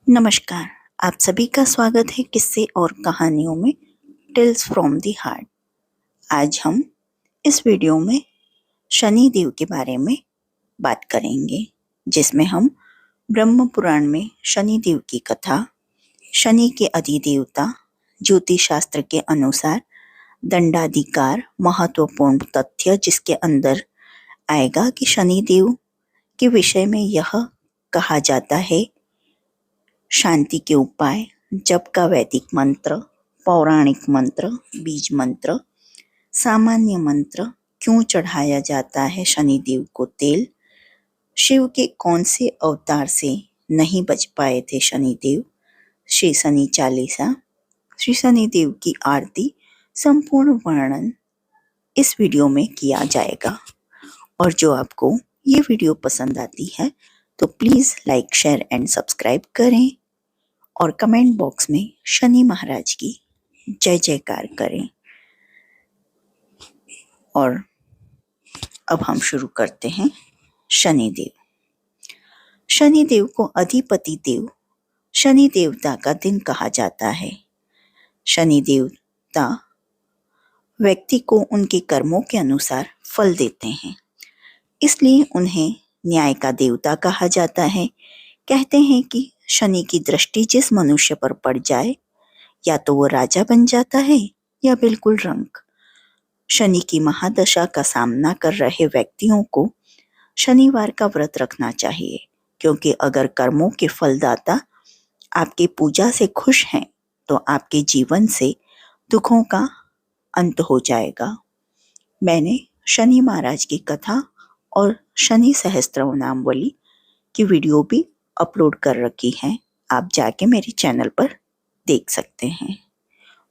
नमस्कार। आप सभी का स्वागत है किस्से और कहानियों में टेल्स फ्रॉम द हार्ट। आज हम इस वीडियो में शनि देव के बारे में बात करेंगे, जिसमें हम ब्रह्म पुराण में शनि देव की कथा, शनि के अधिदेवता, ज्योतिष शास्त्र के अनुसार दंडाधिकार, महत्वपूर्ण तथ्य जिसके अंदर आएगा कि शनि देव के विषय में यह कहा जाता है, शांति के उपाय, जप का वैदिक मंत्र, पौराणिक मंत्र, बीज मंत्र, सामान्य मंत्र, क्यों चढ़ाया जाता है शनिदेव को तेल, शिव के कौन से अवतार से नहीं बच पाए थे शनिदेव, श्री शनि चालीसा, श्री शनिदेव की आरती, संपूर्ण वर्णन इस वीडियो में किया जाएगा। और जो आपको ये वीडियो पसंद आती है तो please like, share and subscribe करें और कमेंट बॉक्स में शनि महाराज की जय जयकार करें। और अब हम शुरू करते हैं। शनिदेव। शनिदेव को अधिपति देव, शनि देवता का दिन कहा जाता है। शनि देवता व्यक्ति को उनके कर्मों के अनुसार फल देते हैं, इसलिए उन्हें न्याय का देवता कहा जाता है। कहते हैं कि शनि की दृष्टि जिस मनुष्य पर पड़ जाए, या तो वो राजा बन जाता है या बिल्कुल रंक। शनि की महादशा का सामना कर रहे व्यक्तियों को शनिवार का व्रत रखना चाहिए, क्योंकि अगर कर्मों के फलदाता आपकी पूजा से खुश हैं तो आपके जीवन से दुखों का अंत हो जाएगा। मैंने शनि महाराज की कथा और शनि सहस्त्रनामावली की वीडियो भी अपलोड कर रखी है, आप जाके मेरे चैनल पर देख सकते हैं।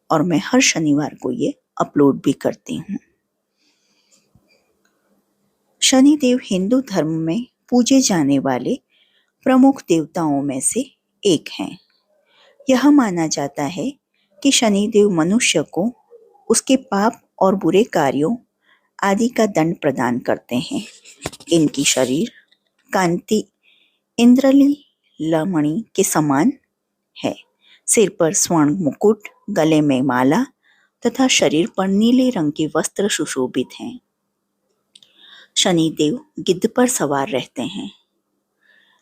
और मैं हर शनिवार को ये अपलोड भी करती हूँ। शनिदेव हिंदू धर्म में पूजे जाने वाले प्रमुख देवताओं में से एक हैं। यह माना जाता है कि शनिदेव मनुष्य को उसके पाप और बुरे कार्यों आदि का दंड प्रदान करते हैं। इनकी शरीर कांति इंद्रलीलमणि के समान है। सिर पर स्वर्ण मुकुट, गले में माला तथा शरीर पर नीले रंग के वस्त्र सुशोभित हैं। शनिदेव गिद्ध पर सवार रहते हैं।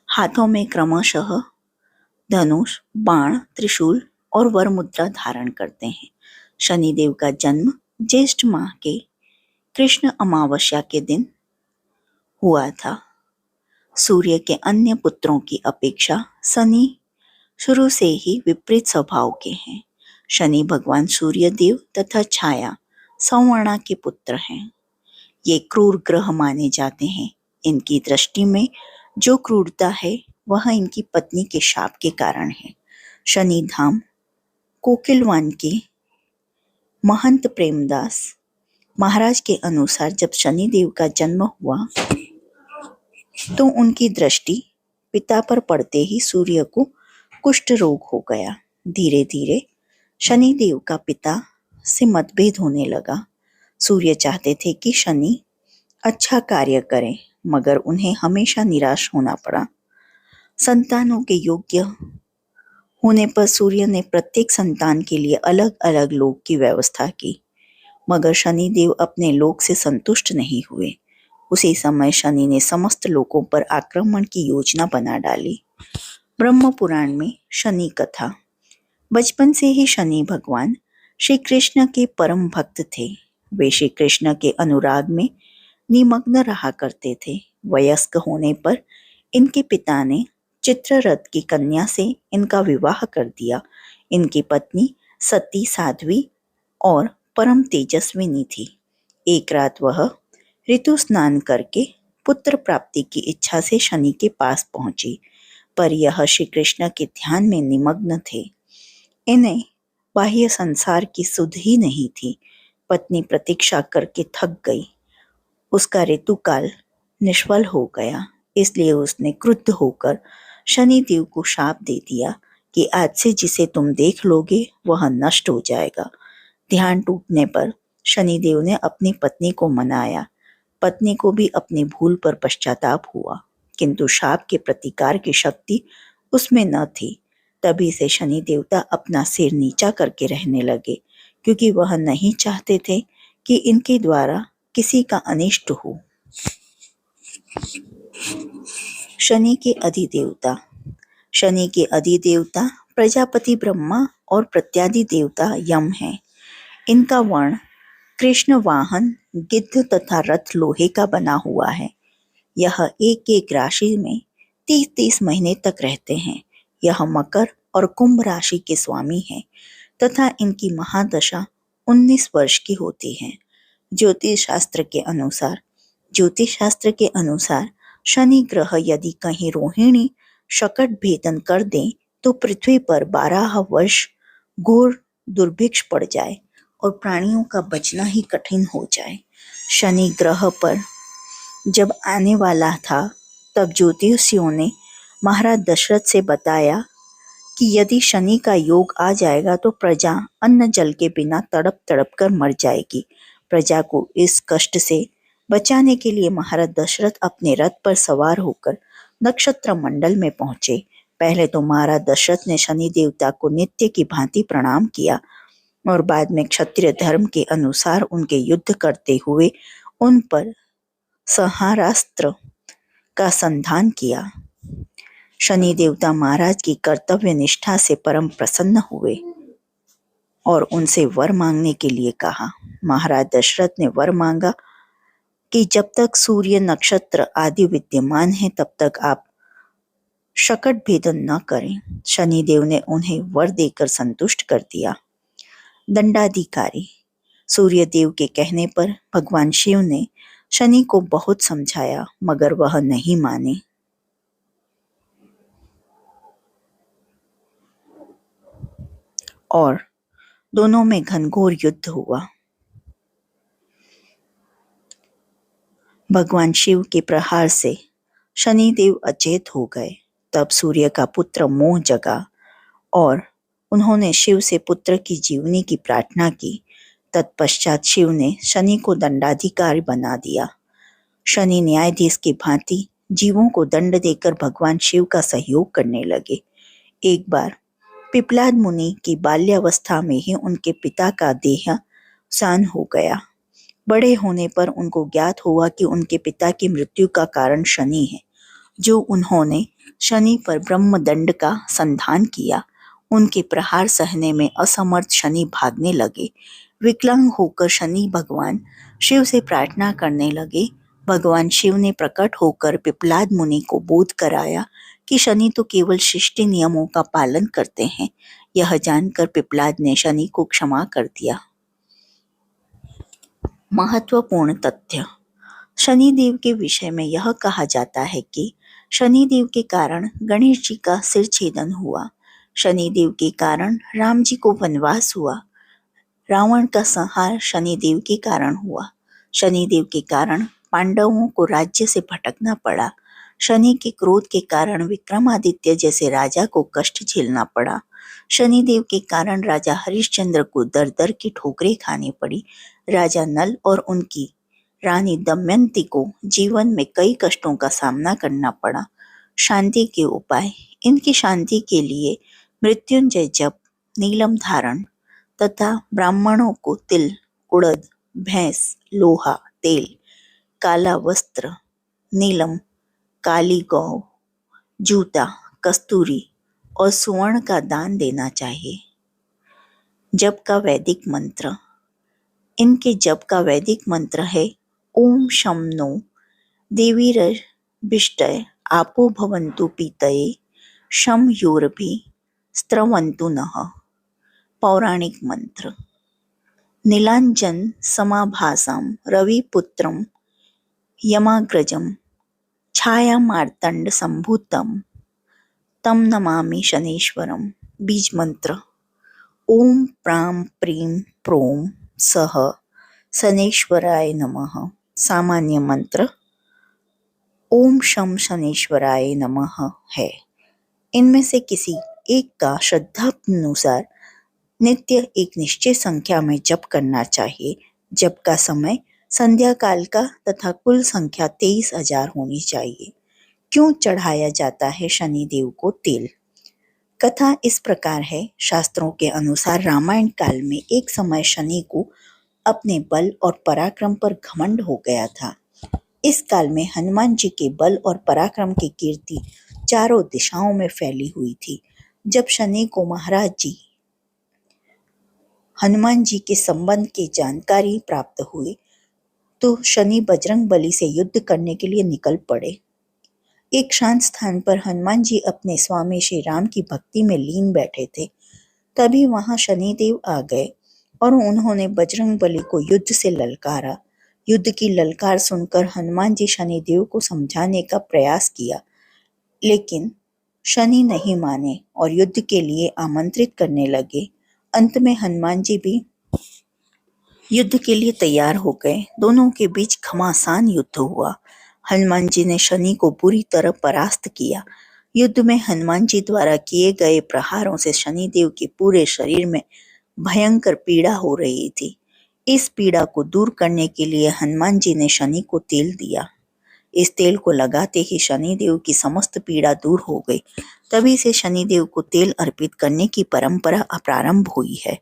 हाथों में क्रमशः धनुष, बाण, त्रिशूल और वर मुद्रा धारण करते हैं। शनिदेव का जन्म ज्येष्ठ माह के कृष्ण अमावस्या के दिन हुआ था। सूर्य के अन्य पुत्रों की अपेक्षा शनि शुरू से ही विपरीत स्वभाव के हैं। शनि भगवान सूर्य देव तथा छाया सौवर्णा के पुत्र हैं। ये क्रूर ग्रह माने जाते हैं। इनकी दृष्टि में जो क्रूरता है वह इनकी पत्नी के शाप के कारण है। शनि धाम कोकिलवान के महंत प्रेमदास महाराज के अनुसार जब शनिदेव का जन्म हुआ तो उनकी दृष्टि पिता पर पड़ते ही सूर्य को कुष्ठ रोग हो गया। धीरे धीरे शनिदेव का पिता से मतभेद होने लगा। सूर्य चाहते थे कि शनि अच्छा कार्य करें, मगर उन्हें हमेशा निराश होना पड़ा। संतानों के योग्य होने पर सूर्य ने प्रत्येक संतान के लिए अलग अलग लोक की व्यवस्था की, मगर शनिदेव अपने लोक से संतुष्ट नहीं हुए। उसी समय शनि ने समस्त लोकों पर आक्रमण की योजना बना डाली। ब्रह्म पुराण में शनि कथा। बचपन से ही शनि भगवान श्री कृष्ण के परम भक्त थे। वे श्री कृष्ण के अनुराग में निमग्न रहा करते थे। वयस्क होने पर इनके पिता ने चित्ररथ की कन्या से इनका विवाह कर दिया। इनकी पत्नी सती साध्वी और परम तेजस्विनी थी। एक रात वह ऋतु स्नान करके पुत्र प्राप्ति की इच्छा से शनि के पास पहुंची, पर यह श्री कृष्ण के ध्यान में निमग्न थे। इन्हें बाह्य संसार की सुध ही नहीं थी। पत्नी प्रतीक्षा करके थक गई। उसका ऋतुकाल निष्फल हो गया, इसलिए उसने क्रुद्ध होकर शनिदेव को शाप दे दिया कि आज से जिसे तुम देख लोगे वह नष्ट हो जाएगा। ध्यान टूटने पर शनिदेव ने अपनी पत्नी को मनाया। पत्नी को भी अपनी भूल पर पश्चाताप हुआ, किंतु शाप के प्रतिकार की शक्ति उसमें न थी। तभी से शनि देवता अपना सिर नीचा करके रहने लगे, क्योंकि वह नहीं चाहते थे कि इनके द्वारा किसी का अनिष्ट हो। शनि के अधिदेवता। शनि के अधिदेवता प्रजापति ब्रह्मा और प्रत्यादि देवता यम हैं। इनका वर्ण कृष्ण वाहन गिद्ध तथा रथ लोहे का बना हुआ है। यह एक एक राशि में 30-30 महीने तक रहते हैं। यह मकर और कुंभ राशि के स्वामी हैं तथा इनकी महादशा 19 वर्ष की होती है। ज्योतिष शास्त्र के अनुसार शनि ग्रह यदि कहीं रोहिणी शकट भेदन कर दें तो पृथ्वी पर 12 वर्ष घोर दुर्भिक्ष पड़ जाए और प्राणियों का बचना ही कठिन हो जाए। शनि ग्रह पर जब आने वाला था तब ज्योतिषियों ने महाराज दशरथ से बताया कि यदि शनि का योग आ जाएगा तो प्रजा अन्न जल के बिना तड़प तड़प कर मर जाएगी। प्रजा को इस कष्ट से बचाने के लिए महाराज दशरथ अपने रथ पर सवार होकर नक्षत्र मंडल में पहुंचे। पहले तो महाराज दशरथ ने शनि देवता को नित्य की भांति प्रणाम किया और बाद में क्षत्रिय धर्म के अनुसार उनके युद्ध करते हुए उन पर संहारास्त्र का संधान किया। शनि देवता महाराज की कर्तव्य निष्ठा से परम प्रसन्न हुए और उनसे वर मांगने के लिए कहा। महाराज दशरथ ने वर मांगा कि जब तक सूर्य नक्षत्र आदि विद्यमान है तब तक आप शकट भेदन न करें। शनिदेव ने उन्हें वर देकर संतुष्ट कर दिया। दंडाधिकारी। सूर्य देव के कहने पर भगवान शिव ने शनि को बहुत समझाया मगर वह नहीं माने। और दोनों में घनघोर युद्ध हुआ। भगवान शिव के प्रहार से शनिदेव अचेत हो गए। तब सूर्य का पुत्र मोह जगा और उन्होंने शिव से पुत्र की जीवनी की प्रार्थना की। तत्पश्चात शिव ने शनि को दंडाधिकारी बना दिया। शनि न्यायाधीश की भांति जीवों को दंड देकर भगवान शिव का सहयोग करने लगे। एक बार पिपलाद मुनि की बाल्यावस्था में ही उनके पिता का देहावसान हो गया। बड़े होने पर उनको ज्ञात हुआ कि उनके पिता की मृत्यु का कारण शनि है, जो उन्होंने शनि पर ब्रह्मदंड का संधान किया। उनके प्रहार सहने में असमर्थ शनि भागने लगे। विकलांग होकर शनि भगवान शिव से प्रार्थना करने लगे। भगवान शिव ने प्रकट होकर पिपलाद मुनि को बोध कराया कि शनि तो केवल सृष्टि नियमों का पालन करते हैं। यह जानकर पिपलाद ने शनि को क्षमा कर दिया। महत्वपूर्ण तथ्य। शनिदेव के विषय में यह कहा जाता है कि शनिदेव के कारण गणेश जी का सिर छेदन हुआ। शनिदेव के कारण राम जी को वनवास हुआ। रावण का संहार शनिदेव के कारण हुआ। शनिदेव के कारण पांडवों को राज्य से भटकना पड़ा। शनि के क्रोध के कारण विक्रमादित्य जैसे राजा को कष्ट झेलना पड़ा। शनिदेव के कारण राजा हरिश्चंद्र को दर दर की ठोकरें खानी पड़ी। राजा नल और उनकी रानी दमयंती को जीवन में कई कष्टों का सामना करना पड़ा। शांति के उपाय। इनकी शांति के लिए मृत्युंजय जप, नीलम धारण तथा ब्राह्मणों को तिल, उड़द, भैंस, लोहा, तेल, काला वस्त्र, नीलम, काली गौ, जूता, कस्तूरी और सुवर्ण का दान देना चाहिए। जप का वैदिक मंत्र। इनके जप का वैदिक मंत्र है ओम शं नो देवीरभिष्टये आपो भवन्तु पीतये शं योरभि स्त्रवन्तु नः। पौराणिक मंत्र। नीलांजन समाभासं रविपुत्रं यमाग्रजं छायामार्तंड संभूतं तम नमामि शनेश्वरम। बीज मंत्र। ओम प्रां प्रीं प्रों सः शनेश्वराय नमः। सामान्य मंत्र ओम शं शनेश्वराय नमः है। इनमें से किसी एक का श्रद्धानुसार नित्य एक निश्चित संख्या में जप करना चाहिए। जप का समय संध्या काल का तथा कुल संख्या 23,000 होनी चाहिए। क्यों चढ़ाया जाता है शनिदेव को तेल? कथा इस प्रकार है। शास्त्रों के अनुसार रामायण काल में एक समय शनि को अपने बल और पराक्रम पर घमंड हो गया था। इस काल में हनुमान जी के बल और पराक्रम की कीर्ति चारों दिशाओं में फैली हुई थी। जब शनि को महाराज जी हनुमान जी के संबंध की जानकारी प्राप्त हुई तो शनि बजरंग बली से युद्ध करने के लिए निकल पड़े। एक शांत स्थान पर हनुमान जी अपने स्वामी श्री राम की भक्ति में लीन बैठे थे। तभी वहां शनिदेव आ गए और उन्होंने बजरंग बली को युद्ध से ललकारा। युद्ध की ललकार सुनकर हनुमान जी शनिदेव को समझाने का प्रयास किया, लेकिन शनि नहीं माने और युद्ध के लिए आमंत्रित करने लगे। अंत में हनुमान जी भी युद्ध के लिए तैयार हो गए। दोनों के बीच घमासान युद्ध हुआ। हनुमान जी ने शनि को बुरी तरह परास्त किया। युद्ध में हनुमान जी द्वारा किए गए प्रहारों से शनिदेव के पूरे शरीर में भयंकर पीड़ा हो रही थी। इस पीड़ा को दूर करने के लिए हनुमान जी ने शनि को तेल दिया। इस तेल को लगाते ही शनिदेव की समस्त पीड़ा दूर हो गई। तभी से शनिदेव को तेल अर्पित करने की परंपरा प्रारंभ हुई है।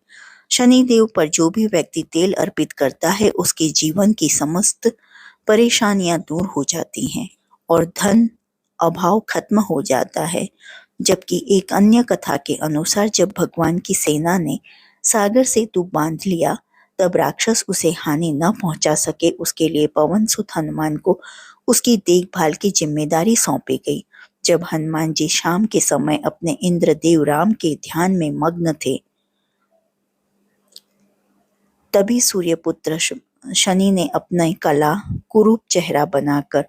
शनिदेव पर जो भी व्यक्ति तेल अर्पित करता है उसके जीवन की समस्त परेशानियां दूर हो जाती हैं और धन अभाव खत्म हो जाता है। जबकि एक अन्य कथा के अनुसार जब भगवान की सेना ने सागर सेतु बांध लिया तब राक्षस उसे हानि न पहुंचा सके, उसके लिए पवन सुत हनुमान को उसकी देखभाल की जिम्मेदारी सौंपी गई। जब हनुमान जी शाम के समय अपने इंद्रदेव राम के ध्यान में मग्न थे तभी सूर्यपुत्र शनि ने अपना कला कुरूप चेहरा बनाकर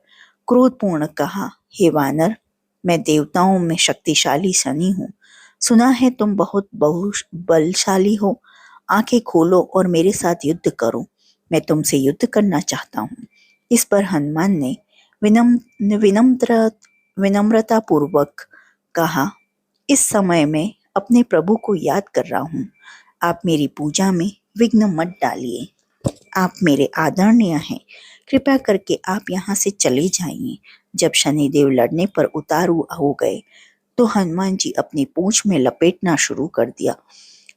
क्रोधपूर्ण कहा, हे वानर, मैं देवताओं में शक्तिशाली शनि हूँ। सुना है तुम बहुत बलशाली हो। आंखें खोलो और मेरे साथ युद्ध करो। मैं तुमसे युद्ध करना चाहता हूँ। इस पर हनुमान ने विनम्रता पूर्वक कहा, इस समय मैं अपने प्रभु को याद कर रहा हूँ। आप मेरी पूजा में विघ्न मत डालिए। आप मेरे आदरणीय हैं। कृपया करके आप यहाँ से चले जाइए। जब शनिदेव लड़ने पर उतारू हो गए तो हनुमान जी अपनी पूंछ में लपेटना शुरू कर दिया।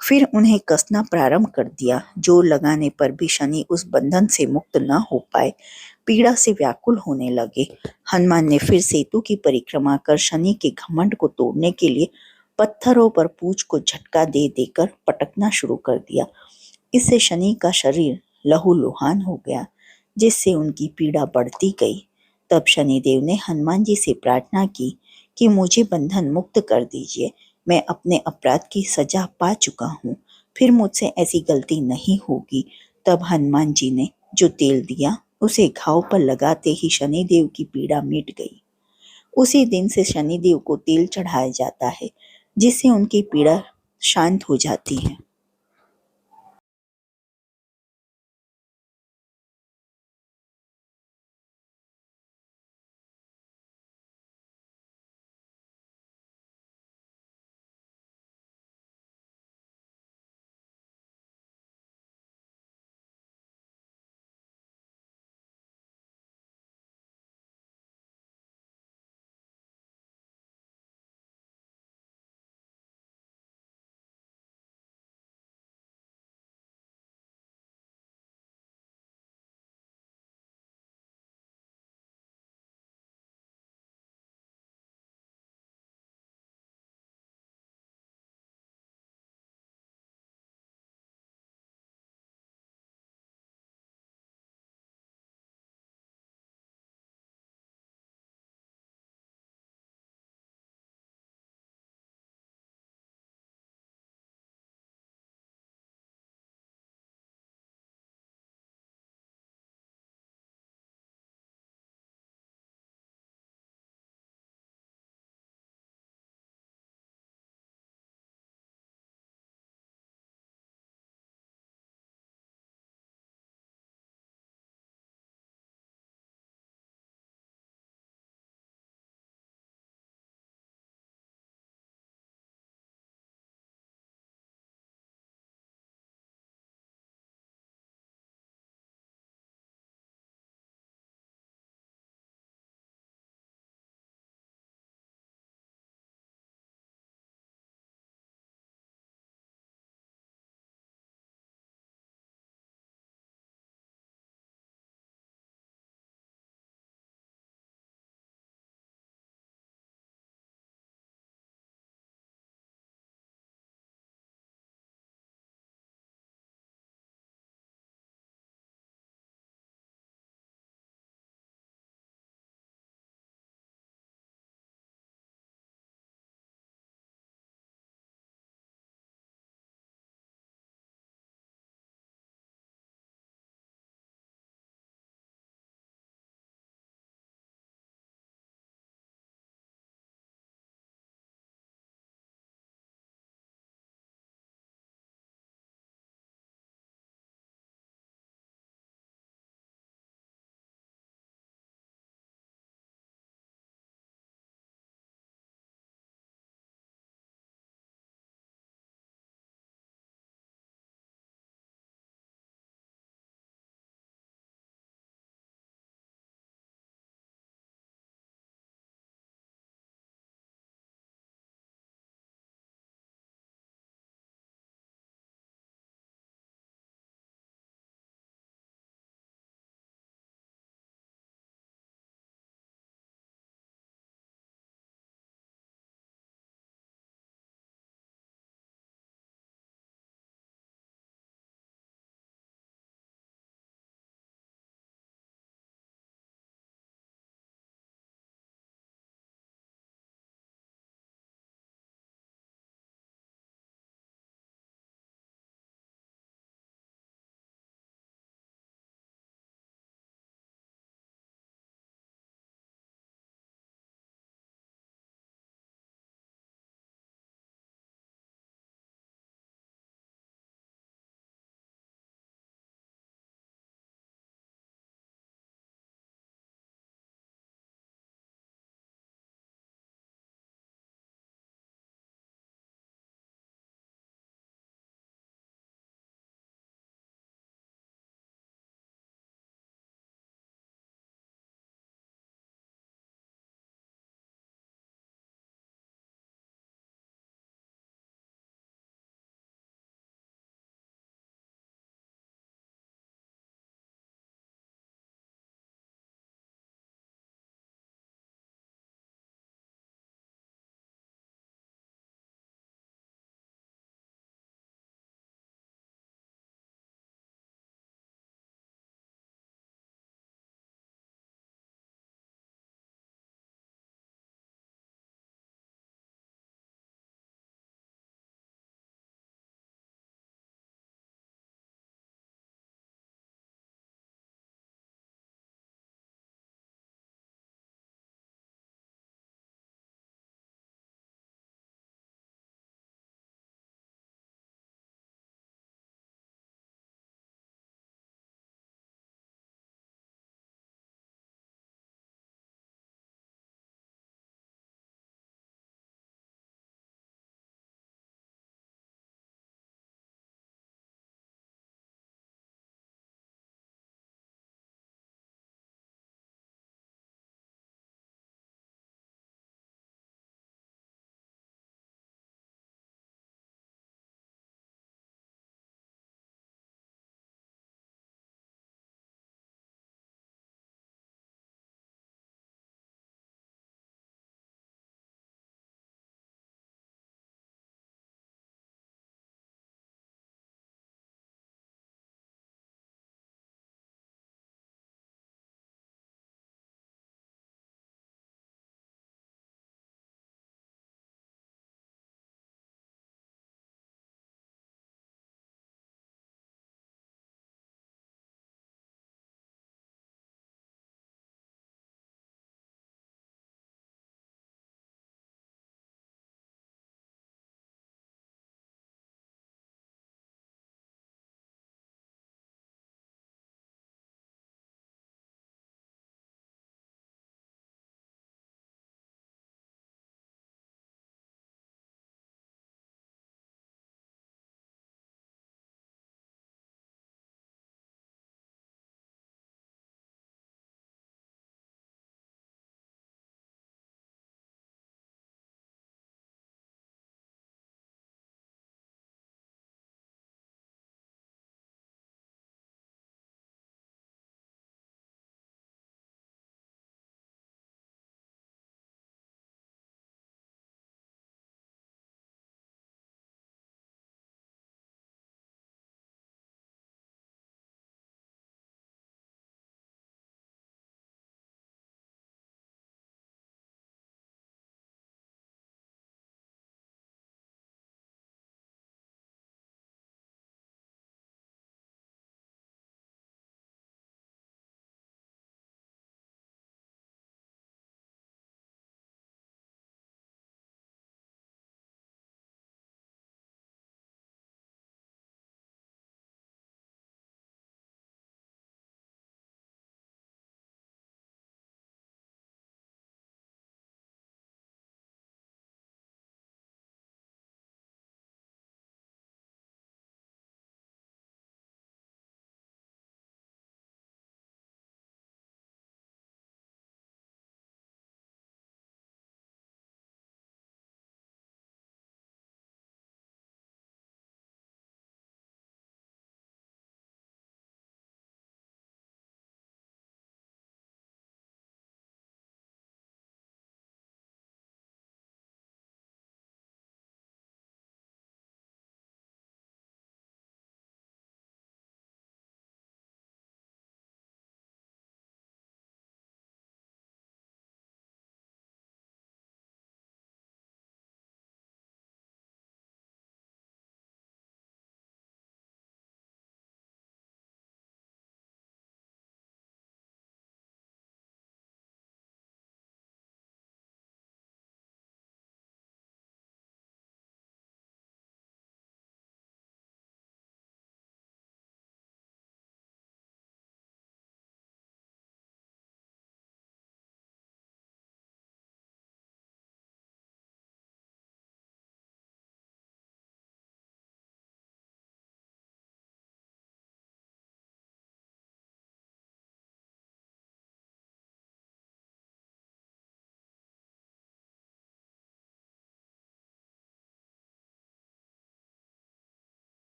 फिर उन्हें कसना प्रारंभ कर दिया। जोर लगाने पर भी शनि उस बंधन से मुक्त न हो पाए, पीड़ा से व्याकुल होने लगे। हनुमान ने फिर सेतु की परिक्रमा कर शनि के घमंड को तोड़ने के लिए पत्थरों पर पूंछ को झटका दे देकर पटकना शुरू कर दिया। इससे शनि का शरीर लहूलुहान हो गया, जिससे उनकी पीड़ा बढ़ती गई। तब शनिदेव ने हनुमान जी से प्रार्थना की कि मुझे बंधन मुक्त कर दीजिए। मैं अपने अपराध की सजा पा चुका हूँ, फिर मुझसे ऐसी गलती नहीं होगी। तब हनुमान जी ने जो तेल दिया उसे घाव पर लगाते ही शनिदेव की पीड़ा मिट गई। उसी दिन से शनिदेव को तेल चढ़ाया जाता है, जिससे उनकी पीड़ा शांत हो जाती है।